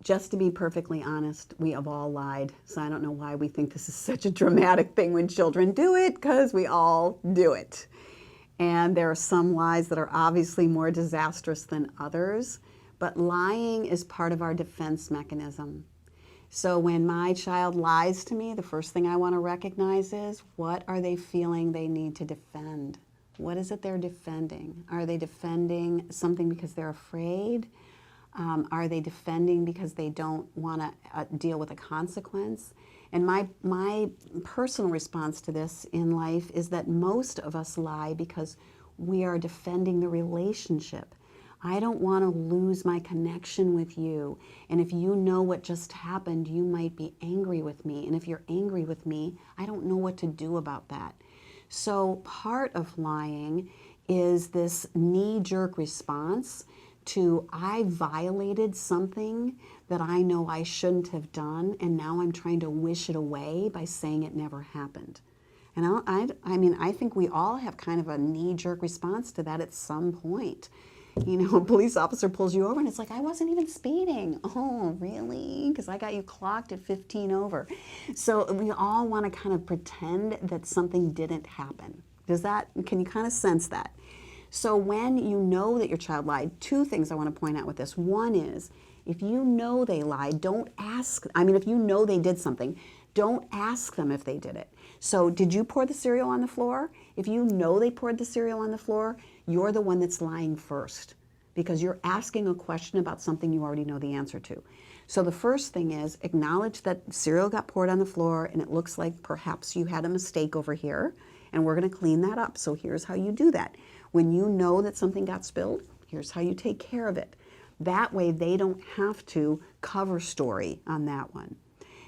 Just to be perfectly honest, we have all lied. So I don't know why we think this is such a dramatic thing when children do it, because we all do it. And there are some lies that are obviously more disastrous than others, but lying is part of our defense mechanism. So when my child lies to me, the first thing I want to recognize is, what are they feeling they need to defend? What is it they're defending? Are they defending something because they're afraid? Are they defending because they don't want to deal with a consequence? And my personal response to this in life is that most of us lie because we are defending the relationship. I don't want to lose my connection with you. And if you know what just happened, you might be angry with me. And if you're angry with me, I don't know what to do about that. So part of lying is this knee-jerk response to, I violated something that I know I shouldn't have done, and now I'm trying to wish it away by saying it never happened. And I think we all have kind of a knee-jerk response to that at some point. You know, a police officer pulls you over and it's like, I wasn't even speeding. Oh, really? Because I got you clocked at 15 over. So we all want to kind of pretend that something didn't happen. Can you kind of sense that? So when you know that your child lied, two things I want to point out with this. One is, if you know they lied, don't ask, if you know they did something, don't ask them if they did it. So did you pour the cereal on the floor? If you know they poured the cereal on the floor, you're the one that's lying first, because you're asking a question about something you already know the answer to. So the first thing is, acknowledge that cereal got poured on the floor and it looks like perhaps you had a mistake over here, and we're going to clean that up. So here's how you do that. When you know that something got spilled, here's how you take care of it. That way they don't have to cover story on that one.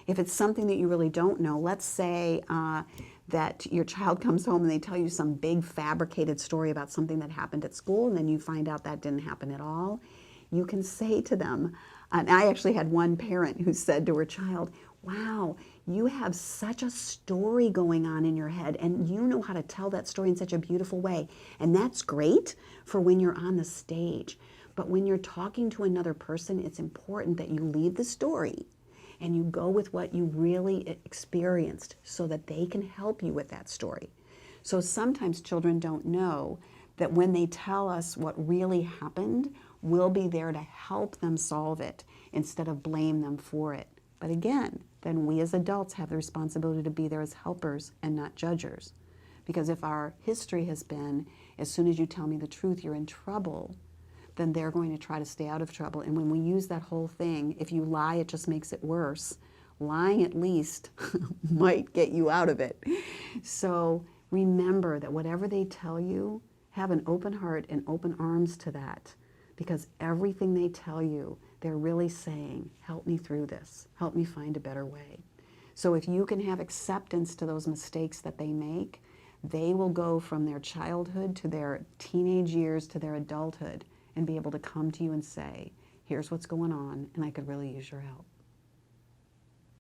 If it's something that you really don't know, let's say that your child comes home and they tell you some big fabricated story about something that happened at school, and then you find out that didn't happen at all, you can say to them, and I actually had one parent who said to her child, wow, you have such a story going on in your head, and you know how to tell that story in such a beautiful way. And that's great for when you're on the stage. But when you're talking to another person, it's important that you leave the story and you go with what you really experienced so that they can help you with that story. So sometimes children don't know that when they tell us what really happened, we'll be there to help them solve it instead of blame them for it. But again, then we as adults have the responsibility to be there as helpers and not judgers. Because if our history has been, as soon as you tell me the truth, you're in trouble, then they're going to try to stay out of trouble. And when we use that whole thing, if you lie, it just makes it worse. Lying at least might get you out of it. So remember that whatever they tell you, have an open heart and open arms to that. Because everything they tell you, they're really saying, help me through this. Help me find a better way. So if you can have acceptance to those mistakes that they make, they will go from their childhood to their teenage years to their adulthood and be able to come to you and say, here's what's going on, and I could really use your help.